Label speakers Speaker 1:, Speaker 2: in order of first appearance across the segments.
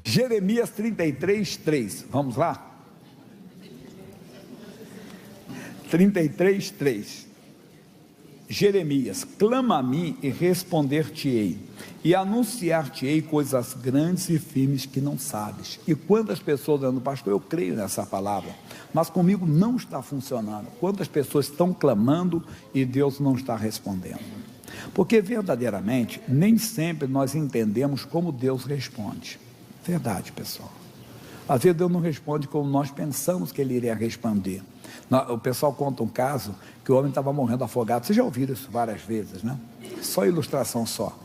Speaker 1: Jeremias 33, 3. Vamos lá? 33, 3. Jeremias: clama a mim e responder-te-ei, e anunciar-te-ei coisas grandes e firmes que não sabes. E quantas pessoas dizendo, pastor, eu creio nessa palavra, mas comigo não está funcionando. Quantas pessoas estão clamando e Deus não está respondendo? Porque verdadeiramente, nem sempre nós entendemos como Deus responde. Verdade, pessoal. Às vezes Deus não responde como nós pensamos que Ele iria responder. O pessoal conta um caso que o homem estava morrendo afogado. Vocês já ouviram isso várias vezes, né? Só ilustração só.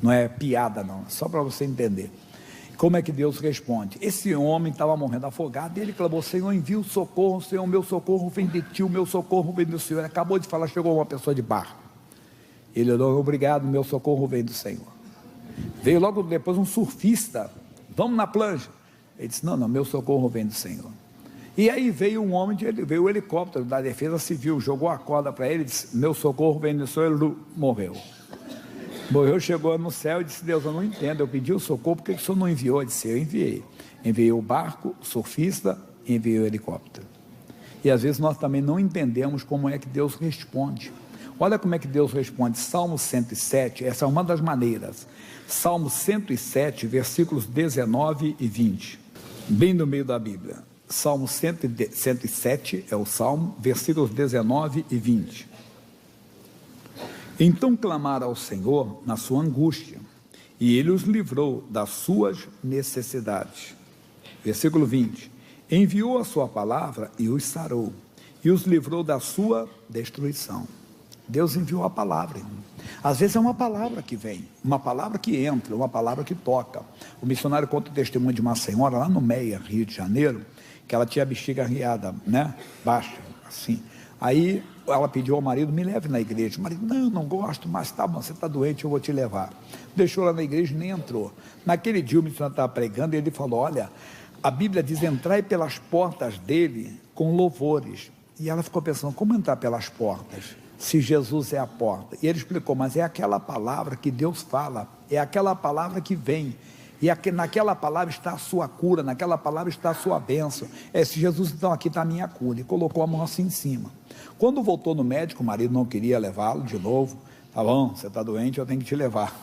Speaker 1: Não é piada não, só para você entender. Como é que Deus responde? Esse homem estava morrendo afogado e ele clamou, Senhor, envia o socorro, Senhor, o meu socorro vem de ti, o meu socorro vem do Senhor. Ele acabou de falar, chegou uma pessoa de barco. Ele orou, obrigado, meu socorro vem do Senhor. Veio logo depois um surfista, vamos na plancha. Ele disse, não, meu socorro vem do Senhor. E aí veio um homem, veio o helicóptero da defesa civil, jogou a corda para ele, disse, meu socorro vem do Senhor, ele morreu. Morreu, chegou no céu e disse, Deus, eu não entendo, eu pedi o socorro, por que o Senhor não enviou? Ele disse, eu enviei. Enviei o barco, o surfista, enviei o helicóptero. E às vezes nós também não entendemos como é que Deus responde. Olha como é que Deus responde. Salmo 107, essa é uma das maneiras. Salmo 107, versículos 19 e 20. Bem no meio da Bíblia. Salmo 107 é o Salmo, versículos 19 e 20. Então clamaram ao Senhor na sua angústia, e Ele os livrou das suas necessidades. Versículo 20. Enviou a sua palavra e os sarou, e os livrou da sua destruição. Deus enviou a palavra, irmão. Às vezes é uma palavra que vem, uma palavra que entra, uma palavra que toca. O missionário conta o testemunho de uma senhora lá no Meia, Rio de Janeiro, que ela tinha a bexiga riada, né, baixa, assim. Aí ela pediu ao marido, me leve na igreja. O marido, não gosto, mas tá bom, você está doente, eu vou te levar. Deixou ela na igreja e nem entrou. Naquele dia o missionário estava pregando e ele falou, olha, a Bíblia diz, entrai pelas portas dele com louvores. E ela ficou pensando, como entrar pelas portas? Se Jesus é a porta. E ele explicou, mas é aquela palavra que Deus fala, é aquela palavra que vem, e naquela palavra está a sua cura, naquela palavra está a sua bênção. Se Jesus, então aqui está a minha cura, e colocou a mão assim em cima. Quando voltou no médico, o marido não queria levá-lo de novo, tá bom, você está doente, eu tenho que te levar,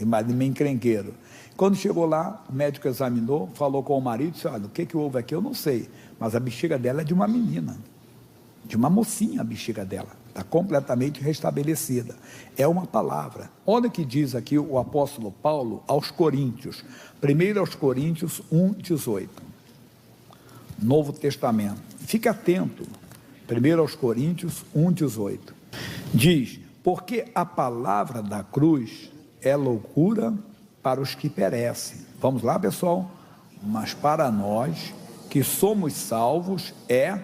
Speaker 1: marido meio encrenqueiro. Quando chegou lá, o médico examinou, falou com o marido, disse, olha, o que houve aqui eu não sei, mas a bexiga dela é de uma menina, de uma mocinha a bexiga dela. Está completamente restabelecida. É uma palavra. Olha o que diz aqui o apóstolo Paulo aos Coríntios. 1 aos Coríntios 1:18. Novo Testamento. Fique atento. 1 aos Coríntios 1:18. Diz, porque a palavra da cruz é loucura para os que perecem. Vamos lá, pessoal? Mas para nós que somos salvos é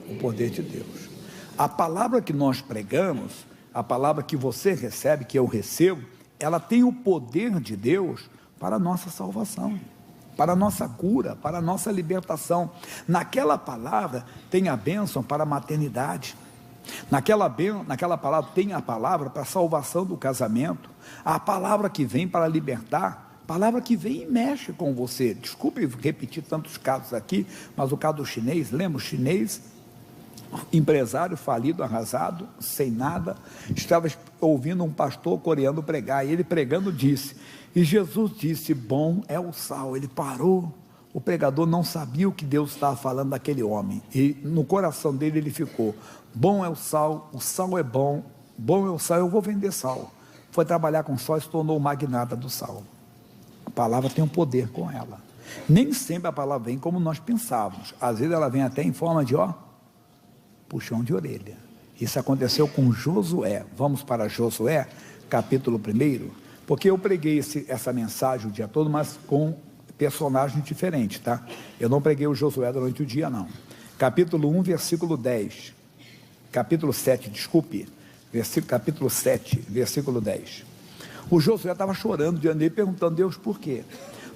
Speaker 1: o poder de Deus. A palavra que nós pregamos, a palavra que você recebe, que eu recebo, ela tem o poder de Deus para a nossa salvação, para a nossa cura, para a nossa libertação. Naquela palavra tem a bênção para a maternidade. Naquela palavra tem a palavra para a salvação do casamento. A palavra que vem para libertar, palavra que vem e mexe com você. Desculpe repetir tantos casos aqui, mas o caso do chinês, lembra o chinês? Empresário falido, arrasado, sem nada, estava ouvindo um pastor coreano pregar, e ele pregando disse, e Jesus disse, bom é o sal. Ele parou, o pregador não sabia o que Deus estava falando daquele homem, e no coração dele ele ficou, bom é o sal é bom é o sal, eu vou vender sal. Foi trabalhar com sal e se tornou o magnata do sal. A palavra tem um poder com ela. Nem sempre a palavra vem como nós pensávamos, às vezes ela vem até em forma de puxão de orelha. Isso aconteceu com Josué. Vamos para Josué, capítulo 1, porque eu preguei essa mensagem o dia todo, mas com personagens diferentes, tá? Eu não preguei o Josué durante o dia, não. Capítulo 1, versículo 10. Capítulo 7, desculpe. Capítulo 7, versículo 10. O Josué estava chorando diante dele, perguntando, Deus, por quê?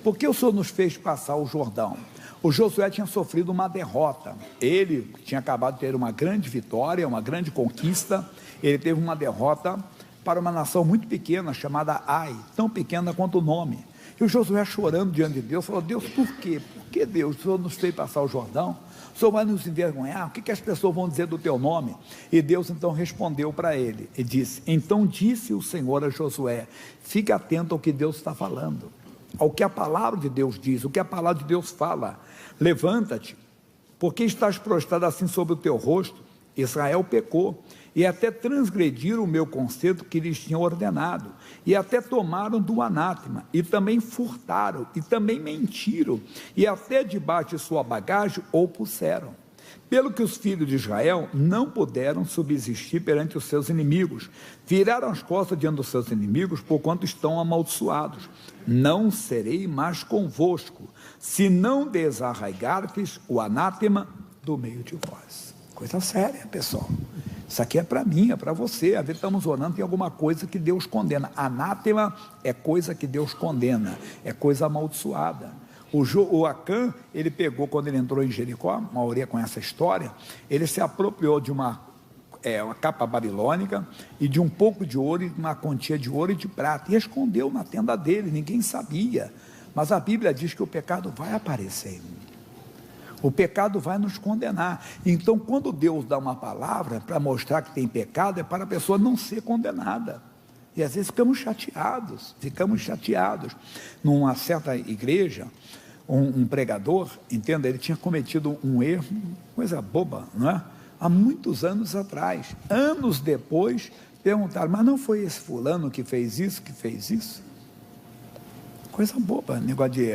Speaker 1: Por que o Senhor nos fez passar o Jordão? O Josué tinha sofrido uma derrota. Ele tinha acabado de ter uma grande vitória, uma grande conquista. Ele teve uma derrota para uma nação muito pequena, chamada Ai, tão pequena quanto o nome. E o Josué chorando diante de Deus, falou: Deus, por quê? Por que Deus? O Senhor nos fez passar o Jordão? O Senhor vai nos envergonhar? O que as pessoas vão dizer do teu nome? E Deus então respondeu para ele e disse: então disse o Senhor a Josué, fique atento ao que Deus está falando, ao que a palavra de Deus diz, o que a palavra de Deus fala. Levanta-te, porque estás prostrado assim sobre o teu rosto. Israel pecou, e até transgrediram o meu conceito que lhes tinha ordenado, e até tomaram do anátema, e também furtaram, e também mentiram, e até debaixo de sua bagagem o puseram. Pelo que os filhos de Israel não puderam subsistir perante os seus inimigos, viraram as costas diante dos seus inimigos, porquanto estão amaldiçoados. Não serei mais convosco, se não desarraigardes o anátema do meio de vós. Coisa séria, pessoal. Isso aqui é para mim, é para você. Às vezes estamos orando, tem alguma coisa que Deus condena. Anátema é coisa que Deus condena, é coisa amaldiçoada. O Acã, ele pegou, quando ele entrou em Jericó, a maioria com essa história, ele se apropriou de uma capa babilônica e de um pouco de ouro, e uma quantia de ouro e de prata, e escondeu na tenda dele, ninguém sabia. Mas a Bíblia diz que o pecado vai aparecer. O pecado vai nos condenar. Então, quando Deus dá uma palavra para mostrar que tem pecado, é para a pessoa não ser condenada. E às vezes ficamos chateados. Numa certa igreja, um pregador, entenda, ele tinha cometido um erro, coisa boba, não é? Há muitos anos atrás. Anos depois, perguntaram: mas não foi esse fulano que fez isso, Coisa boba, negócio de...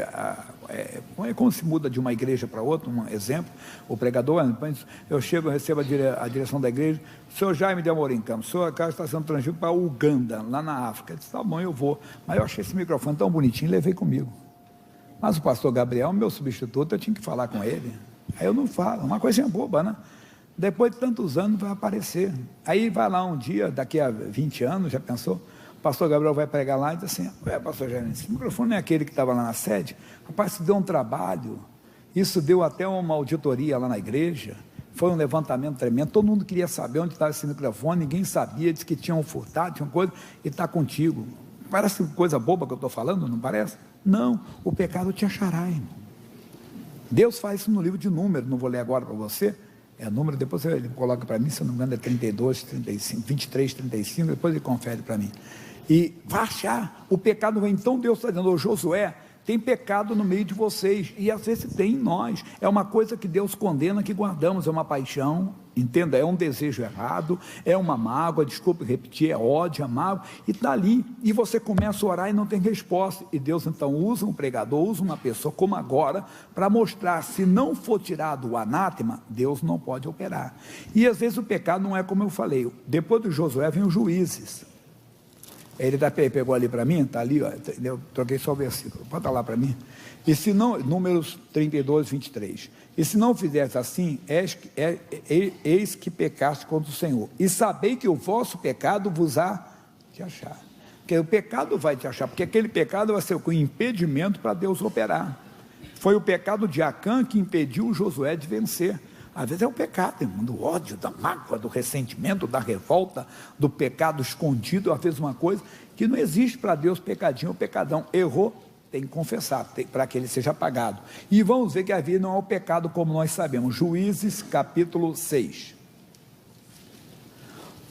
Speaker 1: como se muda de uma igreja para outra, um exemplo, o pregador, eu chego, recebo a direção da igreja: o senhor Jaime de Amorim Campos, o senhor Carlos está sendo transferido para Uganda, lá na África. Eu disse: tá bom, eu vou. Mas eu achei esse microfone tão bonitinho, levei comigo. Mas o pastor Gabriel, meu substituto, eu tinha que falar com ele. Aí eu não falo, uma coisinha boba, né? Depois de tantos anos vai aparecer. Aí vai lá um dia, daqui a 20 anos, já pensou? O pastor Gabriel vai pregar lá e diz assim: pastor Jaime, esse microfone é aquele que estava lá na sede? Rapaz, isso deu um trabalho, isso deu até uma auditoria lá na igreja, foi um levantamento tremendo, todo mundo queria saber onde estava esse microfone, ninguém sabia, disse que tinham furtado, tinham coisa, e está contigo. Parece coisa boba que eu estou falando, não parece? Não, o pecado te achará, irmão. Deus faz isso no livro de Números, não vou ler agora para você, número, depois ele coloca para mim, se eu não me engano é 32, 35, 23, 35, depois ele confere para mim. E vai achar, o pecado vem. Então Deus está dizendo: ô Josué, tem pecado no meio de vocês, e às vezes tem em nós, é uma coisa que Deus condena, que guardamos, é uma paixão, entenda, é um desejo errado, é uma mágoa, desculpe repetir, é ódio, é mágoa, e está ali, e você começa a orar e não tem resposta, e Deus então usa um pregador, usa uma pessoa como agora, para mostrar, se não for tirado o anátema, Deus não pode operar. E às vezes o pecado não é como eu falei, depois do Josué vem os juízes. Ele pegou ali para mim, está ali, ó, eu troquei só o versículo, bota lá para mim. E se não, Números 32, 23. E se não fizesse assim, eis que pecaste contra o Senhor. E sabei que o vosso pecado vos há de achar. Porque o pecado vai te achar, porque aquele pecado vai ser o impedimento para Deus operar. Foi o pecado de Acã que impediu Josué de vencer. Às vezes é o pecado, irmão, do ódio, da mágoa, do ressentimento, da revolta, do pecado escondido. Às vezes uma coisa que não existe para Deus, pecadinho ou pecadão. Errou, tem que confessar, para que ele seja apagado. E vamos ver que a vida não é o pecado como nós sabemos. Juízes capítulo 6.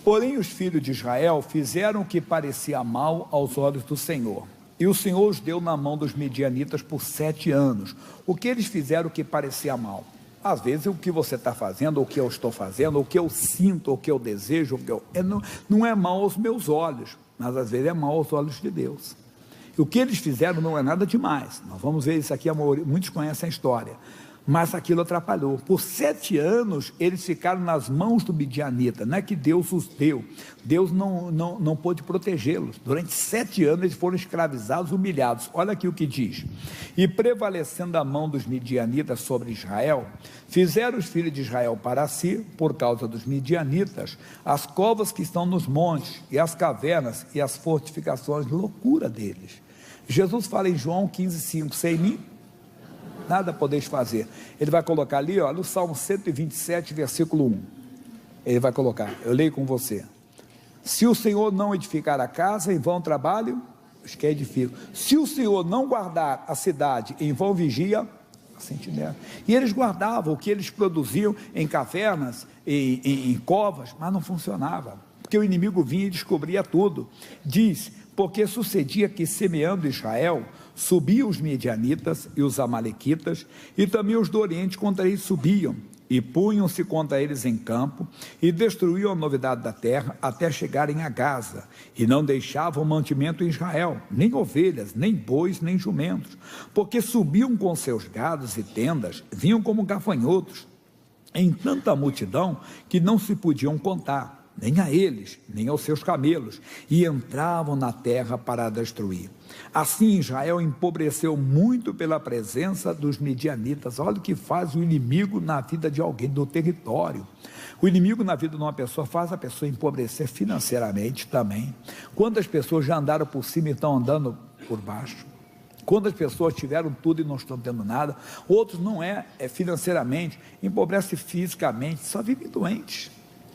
Speaker 1: Porém os filhos de Israel fizeram o que parecia mal aos olhos do Senhor, e o Senhor os deu na mão dos midianitas por 7 anos. O que eles fizeram que parecia mal? Às vezes o que você está fazendo, ou o que eu estou fazendo, ou o que eu sinto, ou o que eu desejo, não é mal aos meus olhos, mas às vezes é mal aos olhos de Deus. E o que eles fizeram não é nada demais. Nós vamos ver isso aqui, muitos conhecem a história. Mas aquilo atrapalhou. Por 7 anos eles ficaram nas mãos do midianita. Não é que Deus os deu, Deus não pôde protegê-los. Durante 7 anos eles foram escravizados, humilhados. Olha aqui o que diz: e prevalecendo a mão dos midianitas sobre Israel, fizeram os filhos de Israel para si, por causa dos midianitas, as covas que estão nos montes, e as cavernas, e as fortificações. Loucura deles. Jesus fala em João 15,5: sem mim nada podeis fazer. Ele vai colocar ali, ó, no Salmo 127, versículo 1. Ele vai colocar, eu leio com você: se o Senhor não edificar a casa, em vão trabalho os que edificam. Se o Senhor não guardar a cidade, em vão vigia a sentinela. E eles guardavam o que eles produziam em cavernas, em covas, mas não funcionava, porque o inimigo vinha e descobria tudo. Diz, porque sucedia que, semeando Israel, subiam os medianitas e os amalequitas, e também os do Oriente contra eles subiam, e punham-se contra eles em campo, e destruíam a novidade da terra, até chegarem a Gaza, e não deixavam mantimento em Israel, nem ovelhas, nem bois, nem jumentos, porque subiam com seus gados e tendas, vinham como gafanhotos, em tanta multidão, que não se podiam contar, nem a eles, nem aos seus camelos, e entravam na terra para a destruir. Assim Israel empobreceu muito pela presença dos medianitas. Olha o que faz o inimigo na vida de alguém, do território. O inimigo na vida de uma pessoa faz a pessoa empobrecer financeiramente também. Quantas pessoas já andaram por cima e estão andando por baixo? Quantas pessoas tiveram tudo e não estão tendo nada? Outros não financeiramente, empobrece fisicamente, só vivem doentes,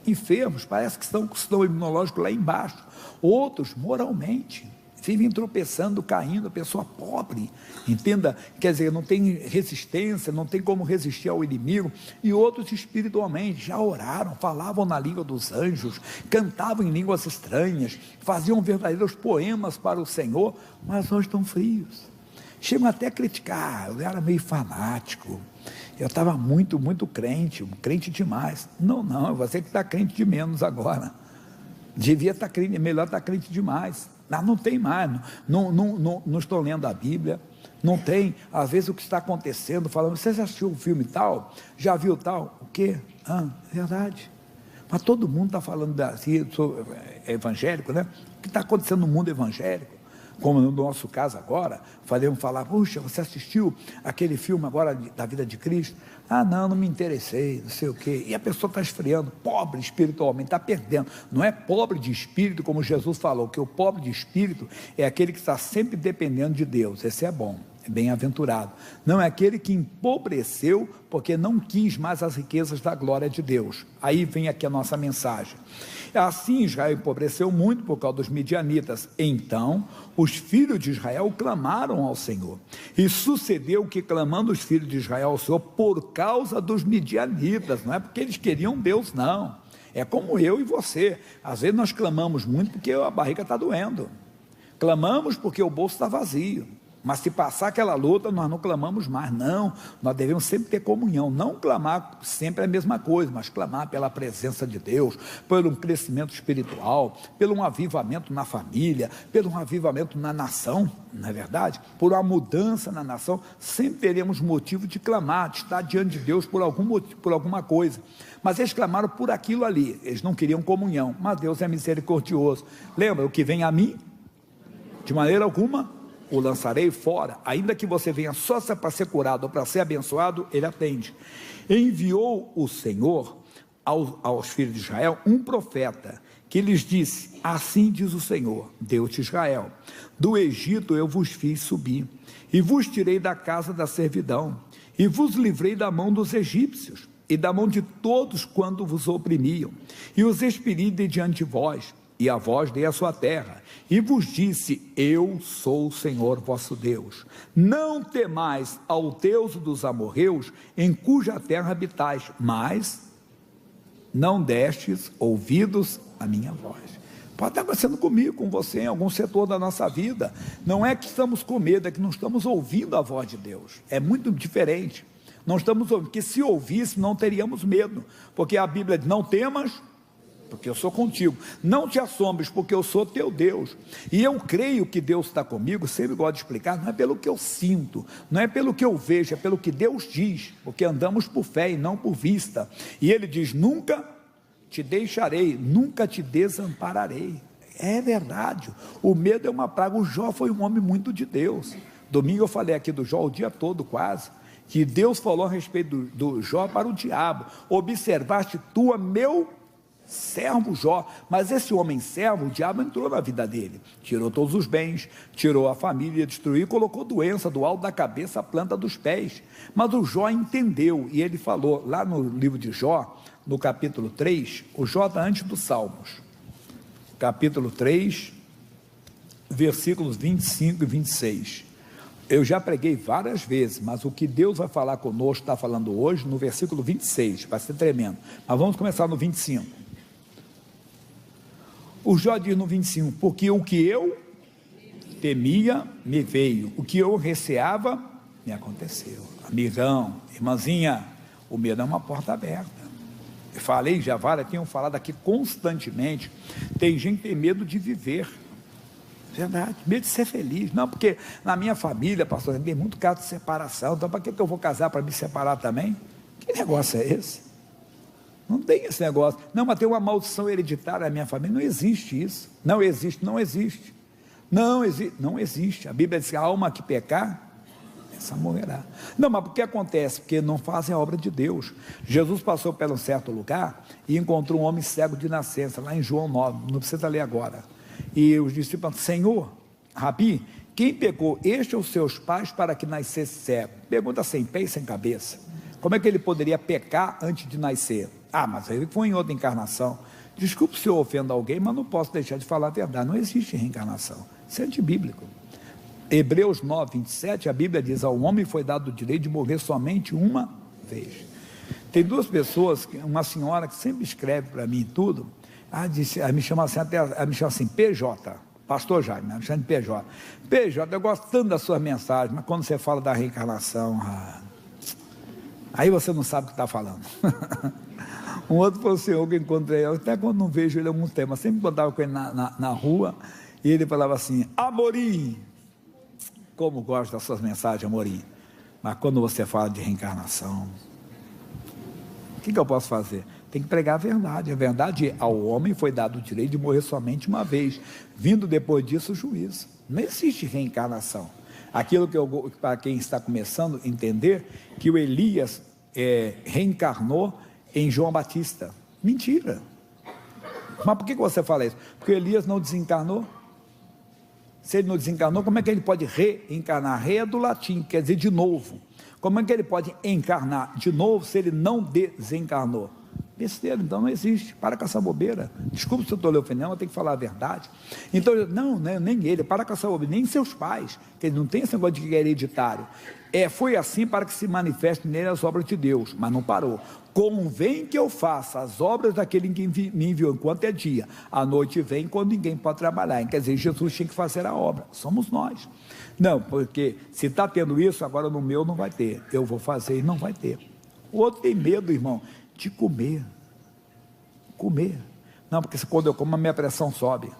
Speaker 1: enfermos, parece que estão com o sistema imunológico lá embaixo. Outros moralmente vivem tropeçando, caindo, pessoa pobre, entenda, quer dizer, não tem resistência, não tem como resistir ao inimigo. E outros espiritualmente já oraram, falavam na língua dos anjos, cantavam em línguas estranhas, faziam verdadeiros poemas para o Senhor, mas hoje estão frios, chegam até a criticar. Eu era meio fanático, eu estava muito crente demais. Não, você que está crente de menos agora, devia estar crente, melhor estar crente demais. Não tem mais, não estou lendo a Bíblia, não tem, às vezes o que está acontecendo, falando, você já assistiu um filme tal, já viu tal, o quê? Verdade, mas todo mundo está falando assim, sou evangélico, né? O que está acontecendo no mundo evangélico, como no nosso caso agora, podemos falar, puxa, você assistiu aquele filme agora da vida de Cristo? Não me interessei, não sei o quê. E a pessoa está esfriando, pobre espiritualmente, está perdendo. Não é pobre de espírito, como Jesus falou, que o pobre de espírito é aquele que está sempre dependendo de Deus. Esse é bom, é bem-aventurado. Não é aquele que empobreceu porque não quis mais as riquezas da glória de Deus. Aí vem aqui a nossa mensagem. Assim Israel empobreceu muito por causa dos medianitas. Então os filhos de Israel clamaram ao Senhor, e sucedeu que, clamando os filhos de Israel ao Senhor por causa dos medianitas, não é porque eles queriam Deus, não, é como eu e você, às vezes nós clamamos muito porque a barriga está doendo, clamamos porque o bolso está vazio, mas se passar aquela luta, nós não clamamos mais. Não, nós devemos sempre ter comunhão, não clamar sempre a mesma coisa, mas clamar pela presença de Deus, pelo um crescimento espiritual, pelo um avivamento na família, pelo um avivamento na nação, não é verdade? Por uma mudança na nação, sempre teremos motivo de clamar, de estar diante de Deus por algum motivo, por alguma coisa. Mas eles clamaram por aquilo ali, eles não queriam comunhão, mas Deus é misericordioso. Lembra, o que vem a mim, de maneira alguma o lançarei fora. Ainda que você venha só para ser curado ou para ser abençoado, ele atende. Enviou o Senhor aos filhos de Israel um profeta, que lhes disse, assim diz o Senhor, Deus de Israel, do Egito eu vos fiz subir, e vos tirei da casa da servidão, e vos livrei da mão dos egípcios, e da mão de todos quando vos oprimiam, e os expeli de diante de vós, e a vós dei a sua terra, e vos disse, eu sou o Senhor vosso Deus, não temais ao Deus dos amorreus, em cuja terra habitais, mas não destes ouvidos à minha voz. Pode estar acontecendo comigo, com você, em algum setor da nossa vida, não é que estamos com medo, é que não estamos ouvindo a voz de Deus, é muito diferente, não estamos ouvindo, porque se ouvisse não teríamos medo, porque a Bíblia diz, não temas, porque eu sou contigo, não te assombres, porque eu sou teu Deus, e eu creio que Deus está comigo. Sempre gosto de explicar, não é pelo que eu sinto, não é pelo que eu vejo, é pelo que Deus diz, porque andamos por fé e não por vista, e ele diz, nunca te deixarei, nunca te desampararei. É verdade, o medo é uma praga. O Jó foi um homem muito de Deus. Domingo eu falei aqui do Jó o dia todo quase, que Deus falou a respeito do Jó para o diabo, observaste tu, meu servo Jó, mas esse homem servo, o diabo entrou na vida dele, tirou todos os bens, tirou a família, destruiu, colocou doença do alto da cabeça à planta dos pés, mas o Jó entendeu, e ele falou, lá no livro de Jó, no capítulo 3, o Jó está antes dos Salmos, capítulo 3, versículos 25 e 26. Eu já preguei várias vezes, mas o que Deus vai falar conosco, está falando hoje, no versículo 26, vai ser tremendo. Mas vamos começar no 25. O Jó diz no 25, porque o que eu temia, me veio, o que eu receava, me aconteceu. Amigão, irmãzinha, o medo é uma porta aberta. Eu falei, já várias, tenham falado aqui constantemente, tem gente que tem medo de viver. Verdade, medo de ser feliz. Não, porque na minha família, pastor, tem muito caso de separação, então para que eu vou casar para me separar também? Que negócio é esse? Não tem esse negócio. Não, mas tem uma maldição hereditária na minha família. Não existe isso. Não existe, não existe. Não existe, não existe. A Bíblia diz que a alma que pecar, essa morrerá. Não, mas o que acontece? Porque não fazem a obra de Deus. Jesus passou por um certo lugar e encontrou um homem cego de nascença, lá em João 9, não precisa ler agora. E os discípulos falaram, Senhor, Rabi, quem pecou, este ou seus pais, para que nascesse cego? Pergunta sem pé e sem cabeça. Como é que ele poderia pecar antes de nascer? Ah, mas ele foi em outra encarnação. Desculpe se eu ofendo alguém, mas não posso deixar de falar a verdade. Não existe reencarnação. Isso é antibíblico. Hebreus 9, 27, a Bíblia diz, ao homem foi dado o direito de morrer somente uma vez. Tem duas pessoas, uma senhora que sempre escreve para mim tudo, me chama assim, PJ, pastor Jaime, me chama de PJ. PJ, eu gosto tanto das suas mensagens, mas quando você fala da reencarnação, aí você não sabe o que está falando. Um outro foi o senhor que eu encontrei, até quando não vejo ele há algum tempo, sempre encontrava com ele na rua, e ele falava assim, Amorim, como gosto das suas mensagens, Amorim, mas quando você fala de reencarnação, o que eu posso fazer? Tem que pregar a verdade. A verdade é, ao homem foi dado o direito de morrer somente uma vez, vindo depois disso o juízo. Não existe reencarnação. Aquilo que para quem está começando a entender, que o Elias reencarnou em João Batista. Mentira. Mas por que você fala isso? Porque Elias não desencarnou. Se ele não desencarnou, como é que ele pode reencarnar? Re é do latim, quer dizer de novo. Como é que ele pode encarnar de novo se ele não desencarnou? Besteira, então não existe. Para com essa bobeira. Desculpa se eu estou lhe ofendendo, eu tenho que falar a verdade. Então, não, nem ele, para com essa bobeira, nem seus pais, que não tem esse negócio de que é hereditário. Foi assim para que se manifeste nele as obras de Deus, mas não parou. Convém que eu faça as obras daquele que me enviou enquanto é dia. A noite vem quando ninguém pode trabalhar. Quer dizer, Jesus tinha que fazer a obra. Somos nós. Não, porque se está tendo isso, agora no meu não vai ter. Eu vou fazer e não vai ter. O outro tem medo, irmão, de comer. Não, porque quando eu como a minha pressão sobe.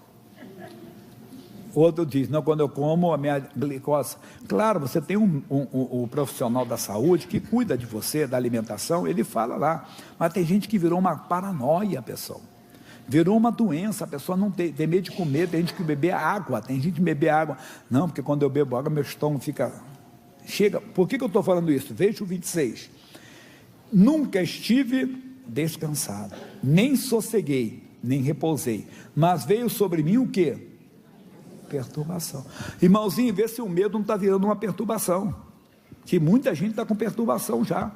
Speaker 1: O outro diz, não, quando eu como a minha glicose. Claro, você tem um profissional da saúde que cuida de você, da alimentação, ele fala lá, mas tem gente que virou uma paranoia, pessoal. Virou uma doença, a pessoa não tem medo de comer, tem gente que beber água, tem gente que beber água. Não, porque quando eu bebo água, meu estômago fica... Chega, por que eu estou falando isso? Veja o 26. Nunca estive descansado, nem sosseguei, nem repousei, mas veio sobre mim o quê? Perturbação. Irmãozinho, vê se o medo não está virando uma perturbação, que muita gente está com perturbação já.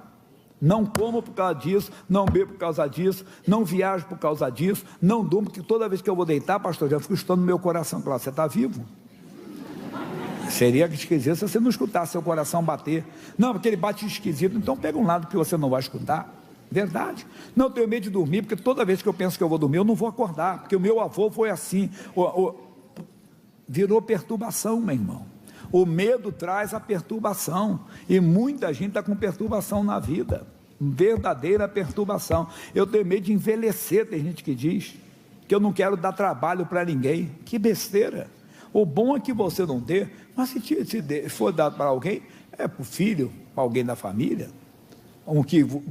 Speaker 1: Não como por causa disso, não bebo por causa disso, não viajo por causa disso, não durmo, porque toda vez que eu vou deitar, pastor, já fico escutando no meu coração, claro, você está vivo? Seria esquisito se você não escutasse seu coração bater. Não, porque ele bate esquisito, então pega um lado que você não vai escutar. Verdade. Não tenho medo de dormir, porque toda vez que eu penso que eu vou dormir, eu não vou acordar, porque o meu avô foi assim. Virou perturbação, meu irmão. O medo traz a perturbação, e muita gente está com perturbação na vida, verdadeira perturbação. Eu tenho medo de envelhecer, tem gente que diz, que eu não quero dar trabalho para ninguém. Que besteira. O bom é que você não dê, mas se for dado para alguém, é para o filho, para alguém da família,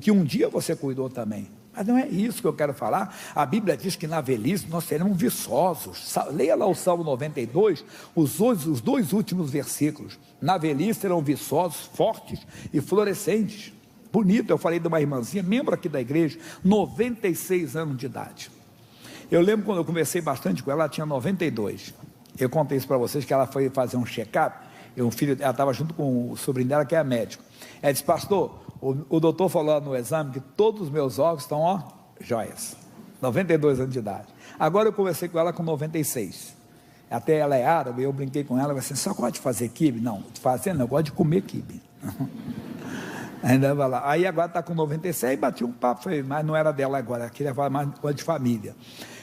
Speaker 1: que um dia você cuidou também. Mas não é isso que eu quero falar. A Bíblia diz que na velhice nós seremos viçosos. Leia lá o Salmo 92, os dois últimos versículos. Na velhice serão viçosos, fortes e florescentes. Bonito. Eu falei de uma irmãzinha, membro aqui da igreja, 96 anos de idade. Eu lembro quando eu conversei bastante com ela, ela tinha 92. Eu contei isso para vocês, que ela foi fazer um check-up, ela estava junto com o sobrinho dela, que é médico. Ela disse, pastor, o doutor falou no exame que todos os meus órgãos estão, joias. 92 anos de idade. Agora eu conversei com ela com 96. até ela é árabe, eu brinquei com ela, assim, só gosta de fazer quibe? Não, de fazer não, eu gosto de comer quibe. Ainda vai lá. Aí agora está com 96, bati um papo, mas não era dela agora, queria falar mais coisa de família.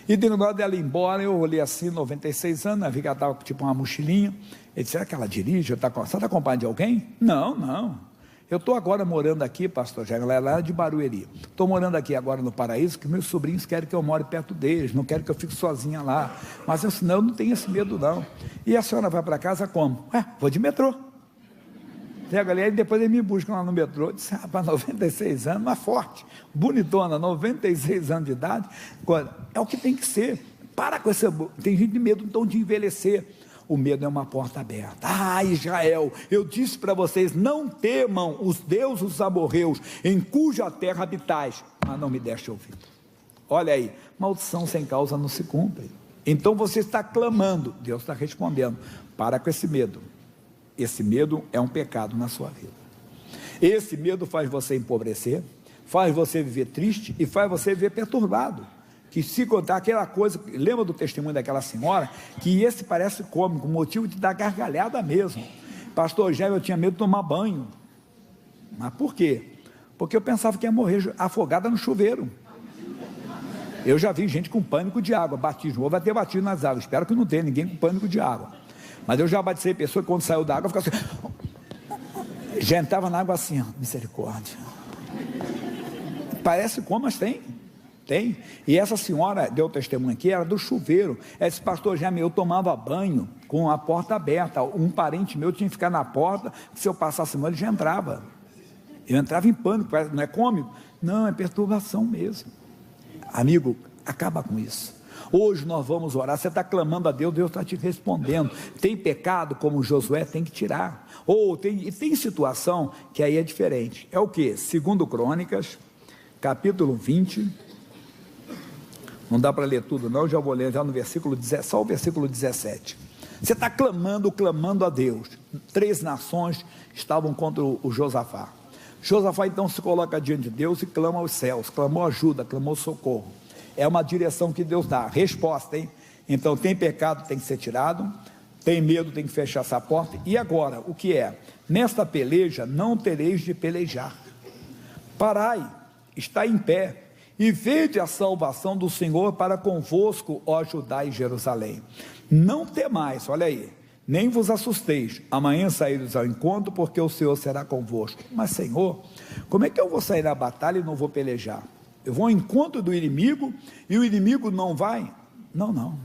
Speaker 1: E de negócio dela ir embora, eu olhei assim, 96 anos, vi que ela estava com tipo uma mochilinha. Ele disse, será que ela dirige? Você está acompanhando de alguém? Não. Eu estou agora morando aqui, pastor Jair, ela é lá de Barueri. Estou morando aqui agora no Paraíso, que meus sobrinhos querem que eu more perto deles, não querem que eu fique sozinha lá. Mas eu disse, não, eu não tenho esse medo não. E a senhora vai para casa como? Vou de metrô. Pega ali, aí depois eles me buscam lá no metrô. Disse, rapaz, 96 anos, mas forte, bonitona, 96 anos de idade. É o que tem que ser. Para com esse. Tem gente de medo então de envelhecer. O medo é uma porta aberta. Israel, eu disse para vocês, não temam os deuses dos amorreus, em cuja terra habitais, mas não me deste ouvido. Olha aí, maldição sem causa não se cumpre. Então você está clamando, Deus está respondendo. Para com esse medo. Esse medo é um pecado na sua vida. Esse medo faz você empobrecer, faz você viver triste e faz você viver perturbado. Que se contar aquela coisa, lembra do testemunho daquela senhora, que esse parece cômico, motivo de dar gargalhada mesmo. Pastor Jair, eu tinha medo de tomar banho. Mas por quê? Porque eu pensava que ia morrer afogada no chuveiro. Eu já vi gente com pânico de água, batismo, ou vai ter batido nas águas, espero que não tenha ninguém com pânico de água. Mas eu já batizei pessoa que quando saiu da água, ficava assim, já entrava na água assim, ó, misericórdia. Parece como, mas tem. E essa senhora deu testemunho aqui, era do chuveiro. Esse pastor Jaime, eu tomava banho com a porta aberta. Um parente meu tinha que ficar na porta, se eu passasse mal, ele já entrava. Eu entrava em pânico, não é cômico? Não, é perturbação mesmo. Amigo, acaba com isso. Hoje nós vamos orar, você está clamando a Deus, Deus está te respondendo. Tem pecado, como Josué, tem que tirar. Tem situação que aí é diferente. É o que? 2 Crônicas, capítulo 20. Não dá para ler tudo não, já vou ler já no versículo 17, só o versículo 17. Você está clamando a Deus. 3 nações estavam contra o Josafá. Josafá então se coloca diante de Deus e clama aos céus, clamou ajuda, clamou socorro. É uma direção que Deus dá, resposta, hein? Então tem pecado, tem que ser tirado, tem medo, tem que fechar essa porta. E agora, o que é? Nesta peleja não tereis de pelejar. Parai, está em pé, e vede a salvação do Senhor para convosco, ó Judá e Jerusalém. Não temais, olha aí, nem vos assusteis, amanhã saídos ao encontro, porque o Senhor será convosco. Mas Senhor, como é que eu vou sair na batalha e não vou pelejar? Eu vou ao encontro do inimigo, e o inimigo não vai? Não.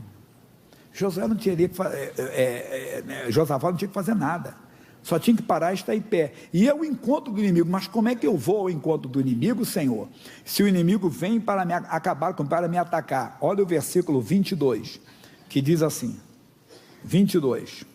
Speaker 1: Josafá não tinha que fazer nada. Só tinha que parar e estar em pé. E é o encontro do inimigo. Mas como é que eu vou ao encontro do inimigo, Senhor? Se o inimigo vem para me acabar, para me atacar. Olha o versículo 22, que diz assim, 22.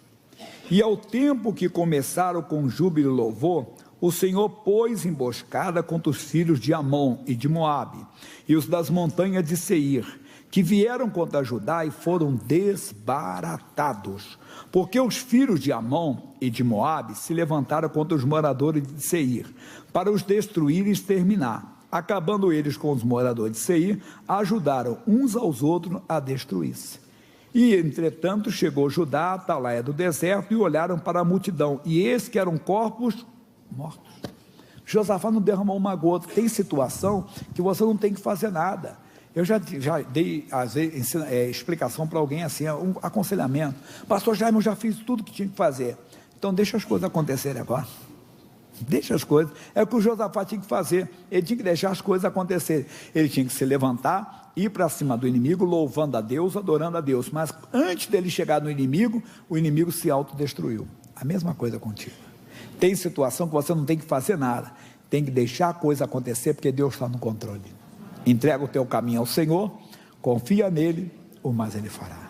Speaker 1: E ao tempo que começaram com júbilo e louvor, o Senhor pôs emboscada contra os filhos de Amon e de Moabe, e os das montanhas de Seir, que vieram contra Judá e foram desbaratados, porque os filhos de Amon e de Moabe se levantaram contra os moradores de Seir, para os destruir e exterminar. Acabando eles com os moradores de Seir, ajudaram uns aos outros a destruir-se. E, entretanto, chegou Judá à atalaia do deserto, e olharam para a multidão, e eis que eram corpos mortos. Josafá não derramou uma gota. Tem situação que você não tem que fazer nada. Eu já dei às vezes, explicação para alguém assim, um aconselhamento. Pastor Jaime, eu já fiz tudo que tinha que fazer. Então deixa as coisas acontecerem agora. Deixa as coisas. É o que o Josafá tinha que fazer. Ele tinha que deixar as coisas acontecerem. Ele tinha que se levantar, ir para cima do inimigo, louvando a Deus, adorando a Deus. Mas antes dele chegar no inimigo, o inimigo se autodestruiu. A mesma coisa contigo. Tem situação que você não tem que fazer nada. Tem que deixar a coisa acontecer, porque Deus está no controle. Entrega o teu caminho ao Senhor, confia nele, o mais ele fará.